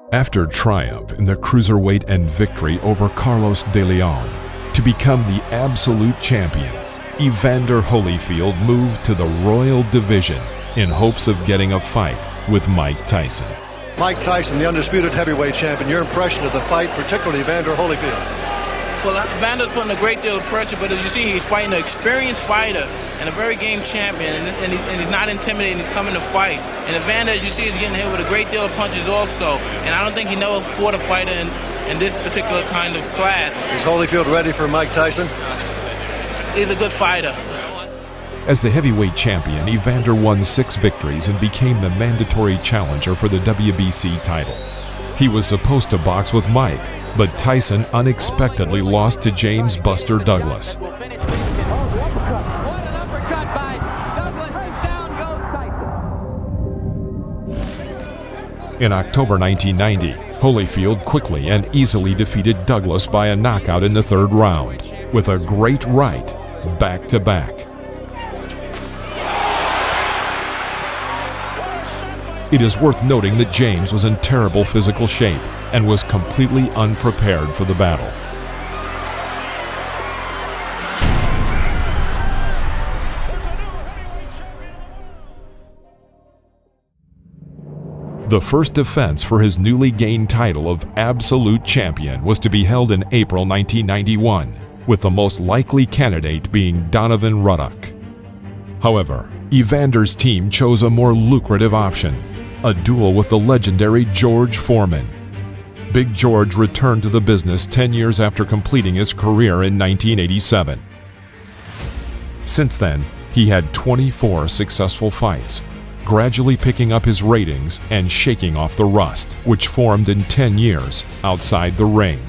After triumph in the cruiserweight and victory over Carlos de Leon, to become the absolute champion, Evander Holyfield moved to the Royal Division in hopes of getting a fight with Mike Tyson. Mike Tyson, the undisputed heavyweight champion, your impression of the fight, particularly Evander Holyfield? Well, Evander's putting a great deal of pressure, but as you see, he's fighting an experienced fighter and a very game champion, and he's not intimidating. He's coming to fight. And Evander, as you see, is getting hit with a great deal of punches also, and I don't think he never fought a fighter in this particular kind of class. Is Holyfield ready for Mike Tyson? He's a good fighter. As the heavyweight champion, Evander won 6 victories and became the mandatory challenger for the WBC title. He was supposed to box with Mike, but Tyson unexpectedly lost to James Buster Douglas. In October 1990, Holyfield quickly and easily defeated Douglas by a knockout in the 3rd round, with a great right back-to-back. It is worth noting that James was in terrible physical shape and was completely unprepared for the battle. The first defense for his newly gained title of absolute champion was to be held in April 1991, with the most likely candidate being Donovan Ruddock. However, Evander's team chose a more lucrative option, a duel with the legendary George Foreman. Big George returned to the business 10 years after completing his career in 1987. Since then, he had 24 successful fights, gradually picking up his ratings and shaking off the rust, which formed in 10 years outside the ring.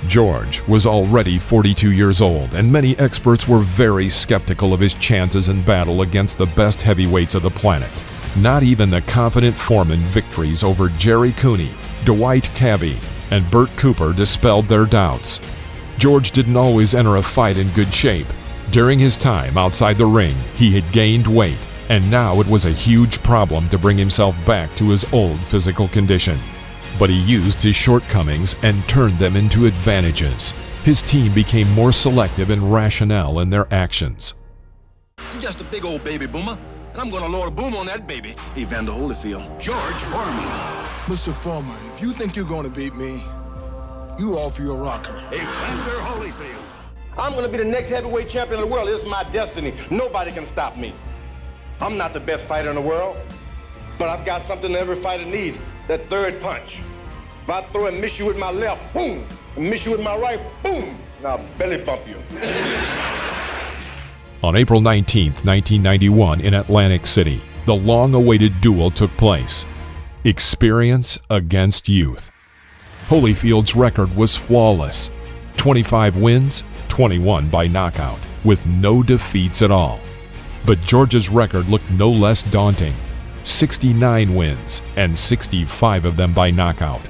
George was already 42 years old, and many experts were very skeptical of his chances in battle against the best heavyweights of the planet. Not even the confident Foreman victories over Jerry Cooney, Dwight Cabbey, and Bert Cooper dispelled their doubts. George didn't always enter a fight in good shape. During his time outside the ring, he had gained weight, and now it was a huge problem to bring himself back to his old physical condition. But he used his shortcomings and turned them into advantages. His team became more selective and rational in their actions. I'm just a big old baby boomer, and I'm gonna load a boom on that baby. Evander Holyfield. George Foreman. Mr. Foreman, if you think you're gonna beat me, you off your rocker. Evander Holyfield. I'm gonna be the next heavyweight champion of the world. It's my destiny. Nobody can stop me. I'm not the best fighter in the world, but I've got something every fighter needs, that 3rd punch. If I throw and miss you with my left, boom, and miss you with my right, boom, and I'll belly bump you. On April 19, 1991, in Atlantic City, the long-awaited duel took place. Experience against youth. Holyfield's record was flawless. 25 wins, 21 by knockout, with no defeats at all. But George's record looked no less daunting. 69 wins, and 65 of them by knockout.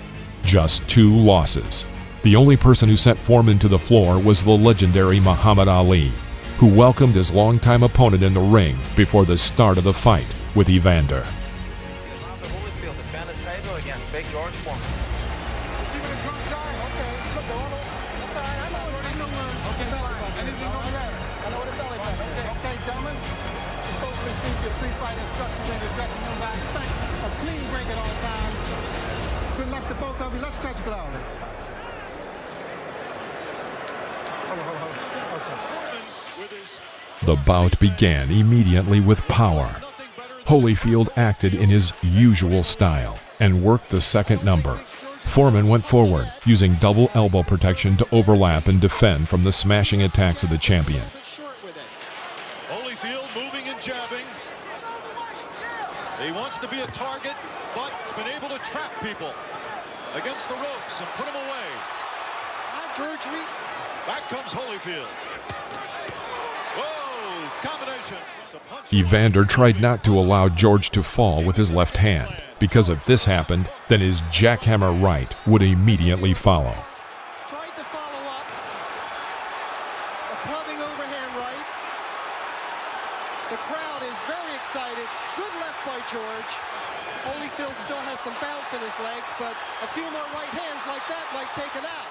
Just 2 losses. The only person who sent Foreman to the floor was the legendary Muhammad Ali, who welcomed his longtime opponent in the ring before the start of the fight with Evander. Evander Holyfield defend his title against Big George Foreman. Pre-fight instructions in the dressing room. I expect a clean break at all times. Good luck to both of you. Let's touch gloves. The bout began immediately with power. Holyfield acted in his usual style and worked the second number. Foreman went forward, using double elbow protection to overlap and defend from the smashing attacks of the champion. Holyfield moving and jabbing. He wants to be a target, but he's been able to trap people against the ropes and put them away. George Reed. Back comes Holyfield. Whoa, combination. Evander tried not to allow George to fall with his left hand, because if this happened, then his jackhammer right would immediately follow. Tried to follow up. A clubbing overhand right. The crowd is very excited. Good left by George. Holyfield still has some bounce in his legs, but a few more right hands like that might take it out.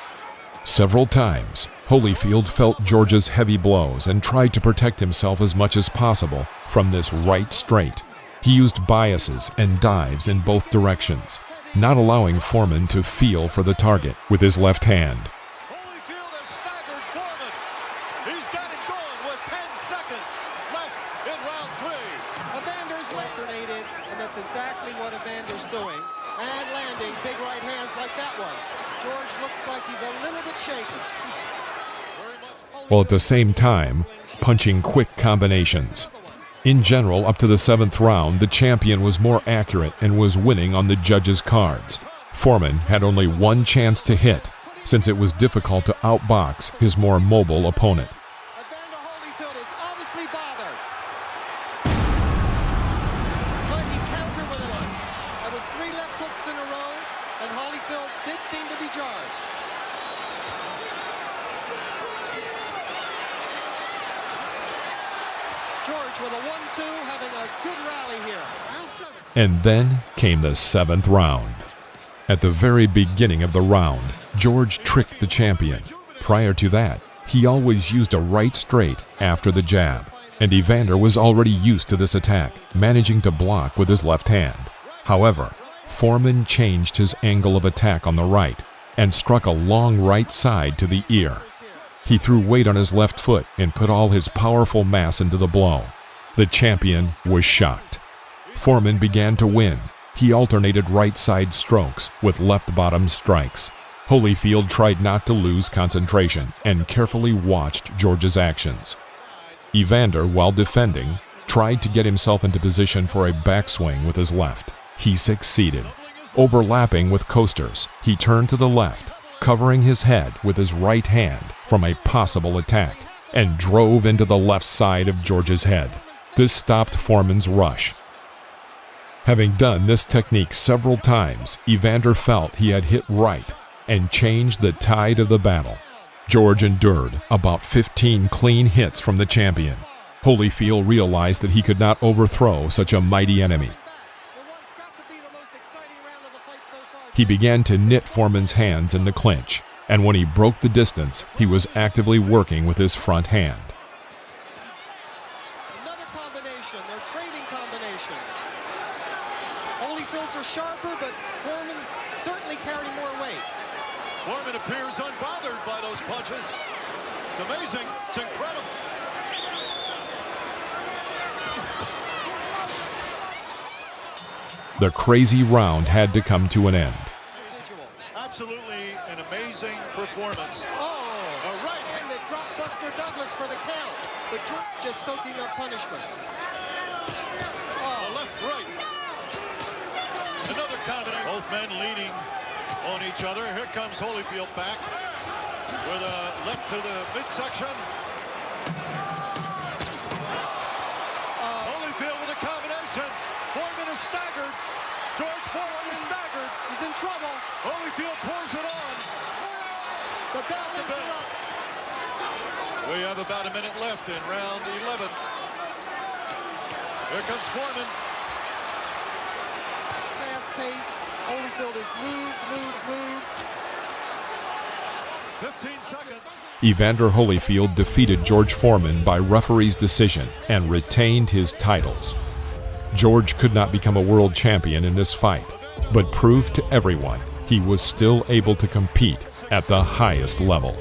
Several times, Holyfield felt George's heavy blows and tried to protect himself as much as possible from this right straight. He used biases and dives in both directions, not allowing Foreman to feel for the target with his left hand. Holyfield has staggered Foreman. He's got him going with 10 seconds left in round 3. Evander's alternated, and that's exactly what Evander's doing. And landing big right hands like that one. George looks like he's a little bit shaky. While at the same time, punching quick combinations. In general, up to the 7th round, the champion was more accurate and was winning on the judges' cards. Foreman had only one chance to hit, since it was difficult to outbox his more mobile opponent. Evander Holyfield is obviously bothered. But he countered with it. That was 3 left hooks in a row, and Holyfield did seem to be jarred. George with a 1-2, having a good rally here. And then came the 7th round. At the very beginning of the round, George tricked the champion. Prior to that, he always used a right straight after the jab, and Evander was already used to this attack, managing to block with his left hand. However, Foreman changed his angle of attack on the right and struck a long right side to the ear. He threw weight on his left foot and put all his powerful mass into the blow. The champion was shocked. Foreman began to win. He alternated right side strokes with left bottom strikes. Holyfield tried not to lose concentration and carefully watched George's actions. Evander, while defending, tried to get himself into position for a backswing with his left. He succeeded. Overlapping with coasters, he turned to the left, covering his head with his right hand from a possible attack, and drove into the left side of George's head. This stopped Foreman's rush. Having done this technique several times, Evander felt he had hit right and changed the tide of the battle. George endured about 15 clean hits from the champion. Holyfield realized that he could not overthrow such a mighty enemy. He began to knit Foreman's hands in the clinch, and when he broke the distance, he was actively working with his front hand. Another combination. They're trading combinations. Holyfield's are sharper, but Foreman's certainly carrying more weight. Foreman appears unbothered by those punches. It's amazing. It's incredible. The crazy round had to come to an end. Absolutely an amazing performance. Oh, a right hand that dropped Buster Douglas for the count. But George just soaking up punishment. Oh, left, right. Another combination. Both men leaning on each other. Here comes Holyfield back with a left to the midsection. Holyfield with a combination. Foreman is staggered. George Foreman is staggered. He's in trouble. Holyfield pours it on. The bell interrupts. We have about a minute left in round 11. Here comes Foreman. Fast pace. Holyfield is moved. 15 seconds. Evander Holyfield defeated George Foreman by referee's decision and retained his titles. George could not become a world champion in this fight, but proved to everyone he was still able to compete at the highest level.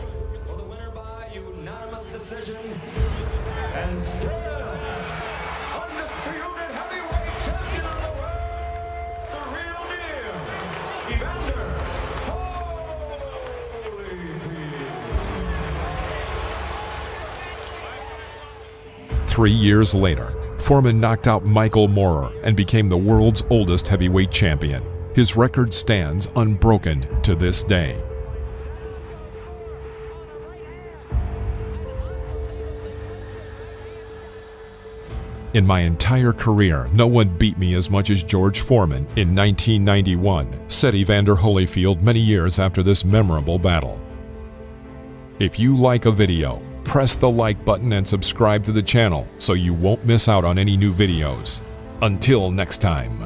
The winner by unanimous decision, and still undisputed heavyweight champion of the world, the real deal, Evander Holyfield. 3 years later, Foreman knocked out Michael Moorer and became the world's oldest heavyweight champion. His record stands unbroken to this day. In my entire career, no one beat me as much as George Foreman in 1991, said Evander Holyfield many years after this memorable battle. If you like a video, press the like button and subscribe to the channel so you won't miss out on any new videos. Until next time.